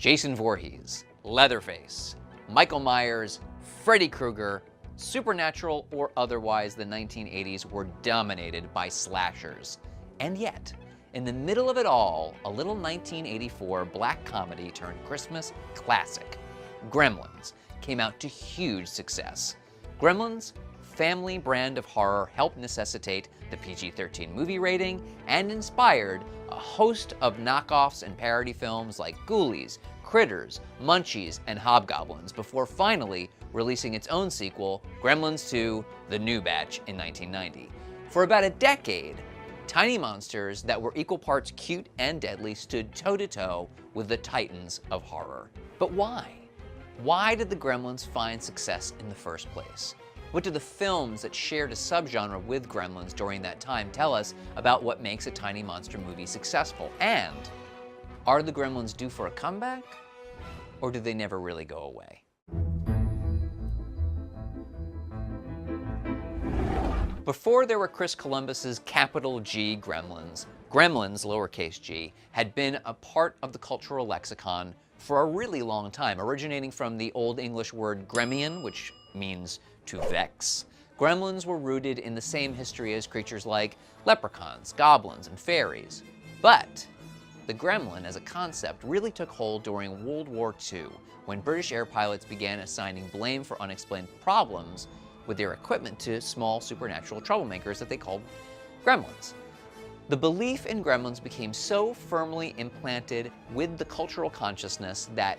Jason Voorhees, Leatherface, Michael Myers, Freddy Krueger, supernatural or otherwise, the 1980s were dominated by slashers. And yet, in the middle of it all, a little 1984 black comedy turned Christmas classic, Gremlins, came out to huge success. Gremlins' family brand of horror helped necessitate the PG-13 movie rating and inspired a host of knockoffs and parody films like Ghoulies, Critters, Munchies, and Hobgoblins before finally releasing its own sequel, Gremlins 2: The New Batch, in 1990. For about a decade, tiny monsters that were equal parts cute and deadly stood toe-to-toe with the titans of horror. But why? Why did the Gremlins find success in the first place? What do the films that shared a subgenre with Gremlins during that time tell us about what makes a tiny monster movie successful? And are the Gremlins due for a comeback, or do they never really go away? Before there were Chris Columbus's capital G Gremlins, Gremlins, lowercase g, had been a part of the cultural lexicon for a really long time, originating from the Old English word gremlin, which means to vex. Gremlins were rooted in the same history as creatures like leprechauns, goblins, and fairies. But the gremlin as a concept really took hold during World War II, when British air pilots began assigning blame for unexplained problems with their equipment to small supernatural troublemakers that they called gremlins. The belief in gremlins became so firmly implanted with the cultural consciousness that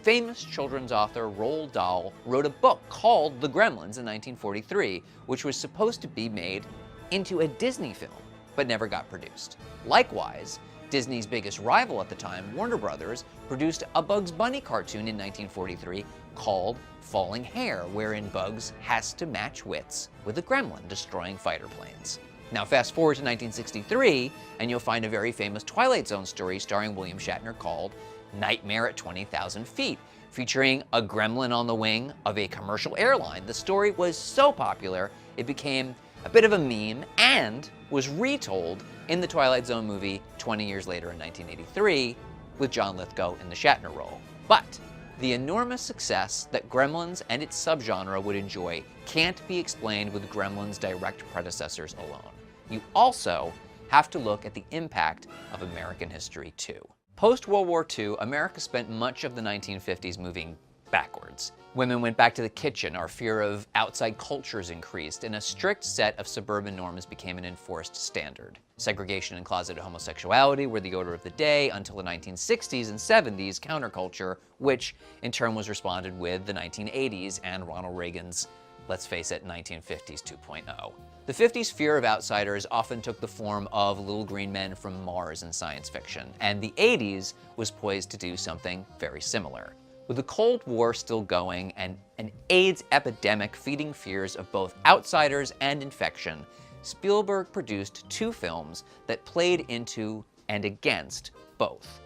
famous children's author Roald Dahl wrote a book called The Gremlins in 1943, which was supposed to be made into a Disney film, but never got produced. Likewise, Disney's biggest rival at the time, Warner Brothers, produced a Bugs Bunny cartoon in 1943 called Falling Hair, wherein Bugs has to match wits with a gremlin destroying fighter planes. Now fast forward to 1963, and you'll find a very famous Twilight Zone story starring William Shatner called Nightmare at 20,000 Feet, featuring a gremlin on the wing of a commercial airline. The story was so popular, it became a bit of a meme and was retold in the Twilight Zone movie 20 years later in 1983 with John Lithgow in the Shatner role. But the enormous success that Gremlins and its subgenre would enjoy can't be explained with Gremlins' direct predecessors alone. You also have to look at the impact of American history too. Post-World War II, America spent much of the 1950s moving backwards. Women went back to the kitchen, our fear of outside cultures increased, and a strict set of suburban norms became an enforced standard. Segregation and closeted homosexuality were the order of the day until the 1960s and 70s counterculture, which in turn was responded with the 1980s and Ronald Reagan's, let's face it, 1950s 2.0. The 50s fear of outsiders often took the form of little green men from Mars in science fiction, and the 80s was poised to do something very similar. With the Cold War still going and an AIDS epidemic feeding fears of both outsiders and infection, Spielberg produced two films that played into and against both.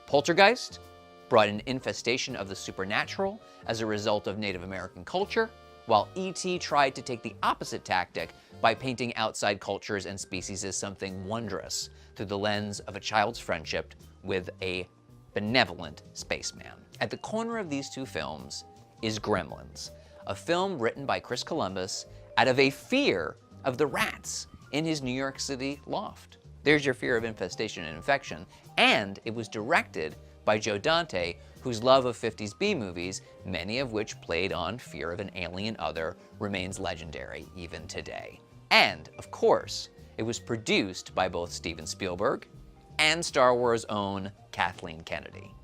Poltergeist brought an infestation of the supernatural as a result of Native American culture, while E.T. tried to take the opposite tactic by painting outside cultures and species as something wondrous through the lens of a child's friendship with a benevolent spaceman. At the corner of these two films is Gremlins, a film written by Chris Columbus out of a fear of the rats in his New York City loft. There's your fear of infestation and infection, and it was directed by Joe Dante, whose love of 50s B-movies, many of which played on fear of an alien other, remains legendary even today. And, of course, it was produced by both Steven Spielberg and Star Wars' own Kathleen Kennedy.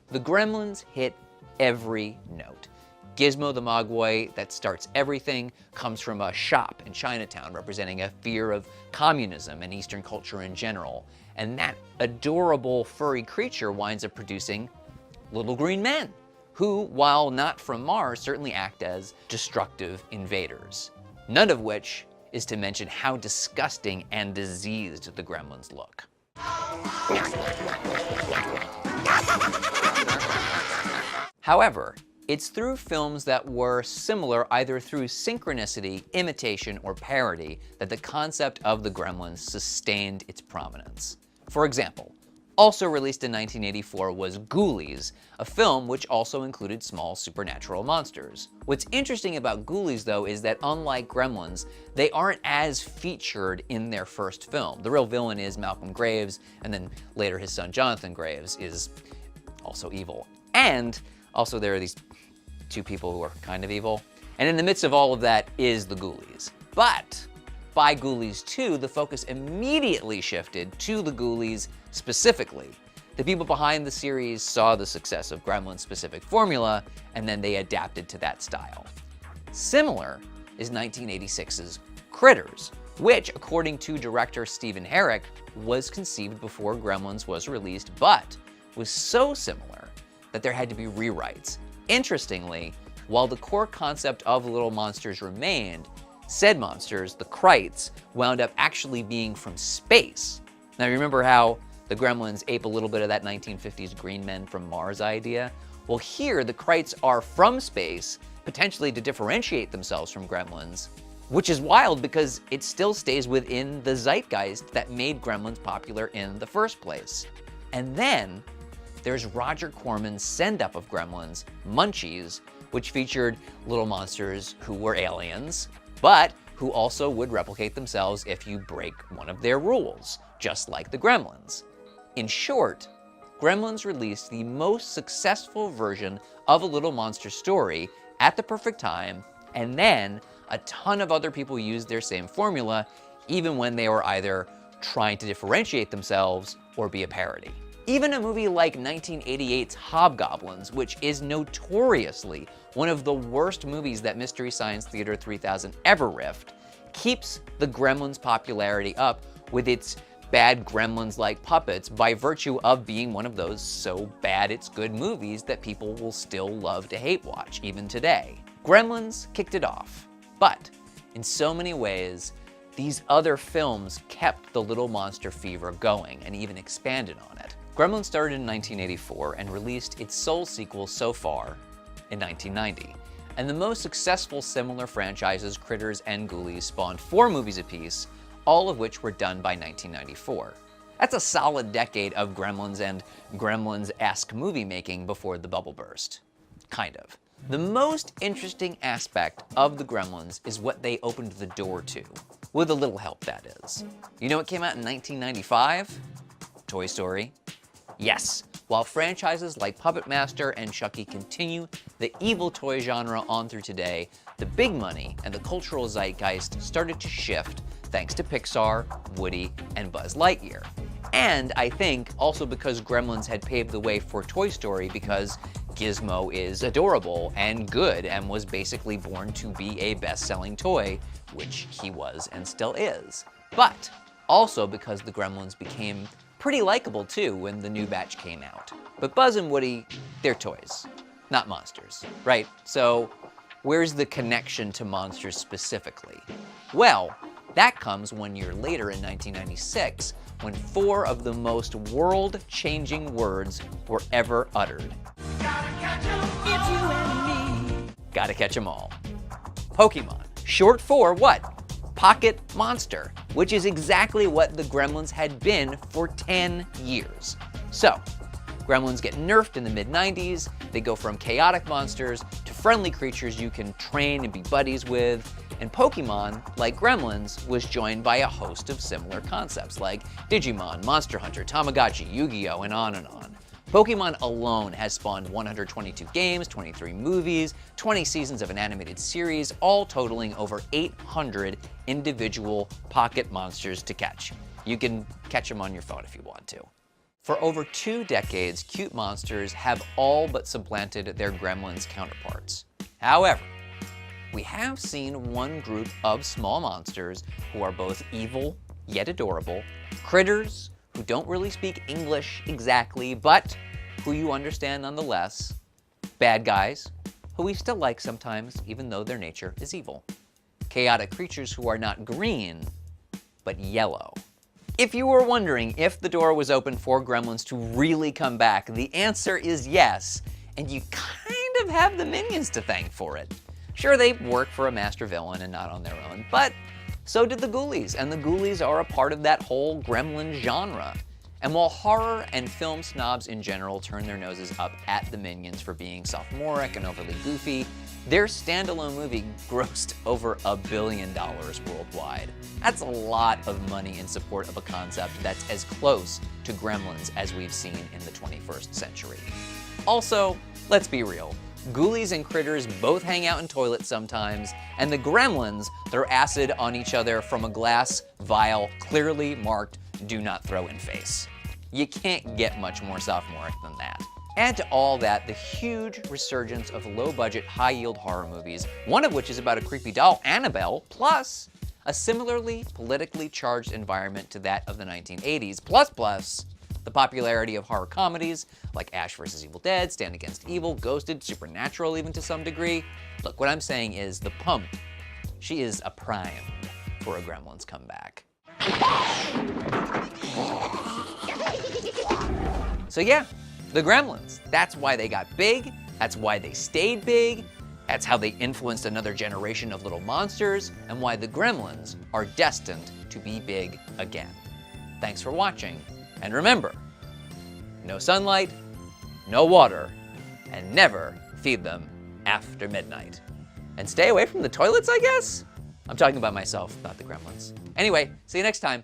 The Gremlins hit every note. Gizmo the Mogwai that starts everything comes from a shop in Chinatown representing a fear of communism and Eastern culture in general. And that adorable furry creature winds up producing little green men, who, while not from Mars, certainly act as destructive invaders. None of which is to mention how disgusting and diseased the Gremlins look. However, it's through films that were similar either through synchronicity, imitation, or parody that the concept of the Gremlins sustained its prominence. For example, Also released in 1984 was Ghoulies, a film which also included small supernatural monsters. What's interesting about Ghoulies, though, is that unlike Gremlins, they aren't as featured in their first film. The real villain is Malcolm Graves, and then later his son Jonathan Graves is also evil. And also there are these two people who are kind of evil. And in the midst of all of that is the Ghoulies. But by Ghoulies 2, the focus immediately shifted to the Ghoulies specifically. The people behind the series saw the success of Gremlins' specific formula, and then they adapted to that style. Similar is 1986's Critters, which, according to director Stephen Herek, was conceived before Gremlins was released, but was so similar that there had to be rewrites. Interestingly, while the core concept of Little Monsters remained, said monsters, the Krites, wound up actually being from space. Now remember how the Gremlins ape a little bit of that 1950s Green Men from Mars idea? Well, here the Krites are from space, potentially to differentiate themselves from Gremlins, which is wild because it still stays within the zeitgeist that made Gremlins popular in the first place. And then there's Roger Corman's send-up of Gremlins, Munchies, which featured little monsters who were aliens, but who also would replicate themselves if you break one of their rules, just like the Gremlins. In short, Gremlins released the most successful version of a Little Monster story at the perfect time, and then a ton of other people used their same formula, even when they were either trying to differentiate themselves or be a parody. Even a movie like 1988's Hobgoblins, which is notoriously one of the worst movies that Mystery Science Theater 3000 ever riffed, keeps the Gremlins' popularity up with its bad Gremlins-like puppets by virtue of being one of those so bad it's good movies that people will still love to hate watch, even today. Gremlins kicked it off, but in so many ways, these other films kept the Little Monster fever going and even expanded on it. Gremlins started in 1984 and released its sole sequel so far in 1990. And the most successful similar franchises, Critters and Ghoulies, spawned 4 movies apiece, all of which were done by 1994. That's a solid decade of Gremlins and Gremlins-esque movie making before the bubble burst. Kind of. The most interesting aspect of the Gremlins is what they opened the door to. With a little help, that is. You know what came out in 1995? Toy Story. Yes, while franchises like Puppet Master and Chucky continue the evil toy genre on through today, the big money and the cultural zeitgeist started to shift thanks to Pixar, Woody, and Buzz Lightyear. And I think also because Gremlins had paved the way for Toy Story because Gizmo is adorable and good and was basically born to be a best-selling toy, which he was and still is. But also because the Gremlins became pretty likable too when the new batch came out. But Buzz and Woody, they're toys, not monsters, right? So where's the connection to monsters specifically? Well, that comes 1 year later in 1996, when 4 of the most world-changing words were ever uttered. Gotta catch 'em all. It's you and me. Gotta catch 'em all. Pokemon, short for what? Pocket Monster, which is exactly what the Gremlins had been for 10 years. So, Gremlins get nerfed in the mid-90s, they go from chaotic monsters to friendly creatures you can train and be buddies with, and Pokemon, like Gremlins, was joined by a host of similar concepts like Digimon, Monster Hunter, Tamagotchi, Yu-Gi-Oh!, and on and on. Pokemon alone has spawned 122 games, 23 movies, 20 seasons of an animated series, all totaling over 800 individual pocket monsters to catch. You can catch them on your phone if you want to. For over 2 decades, cute monsters have all but supplanted their Gremlins counterparts. However, we have seen one group of small monsters who are both evil yet adorable, critters who don't really speak English exactly, but who you understand nonetheless, bad guys who we still like sometimes even though their nature is evil, chaotic creatures who are not green, but yellow. If you were wondering if the door was open for Gremlins to really come back, the answer is yes, and you kind of have the Minions to thank for it. Sure, they work for a master villain and not on their own, but so did the Ghoulies, and the Ghoulies are a part of that whole Gremlin genre. And while horror and film snobs in general turn their noses up at the Minions for being sophomoric and overly goofy, their standalone movie grossed over $1 billion worldwide. That's a lot of money in support of a concept that's as close to Gremlins as we've seen in the 21st century. Also, let's be real. Ghoulies and critters both hang out in toilets sometimes, and the Gremlins throw acid on each other from a glass vial clearly marked "Do not throw in face." You can't get much more sophomoric than that. Add to all that the huge resurgence of low-budget, high-yield horror movies, one of which is about a creepy doll, Annabelle, plus a similarly politically charged environment to that of the 1980s, plus the popularity of horror comedies like Ash vs. Evil Dead, Stand Against Evil, Ghosted, Supernatural even to some degree. Look, what I'm saying is the pump, she is a primed for a Gremlins comeback. So yeah, the Gremlins. That's why they got big, that's why they stayed big, that's how they influenced another generation of little monsters, and why the Gremlins are destined to be big again. Thanks for watching, and remember, no sunlight, no water, and never feed them after midnight. And stay away from the toilets, I guess? I'm talking about myself, not the Gremlins. Anyway, see you next time.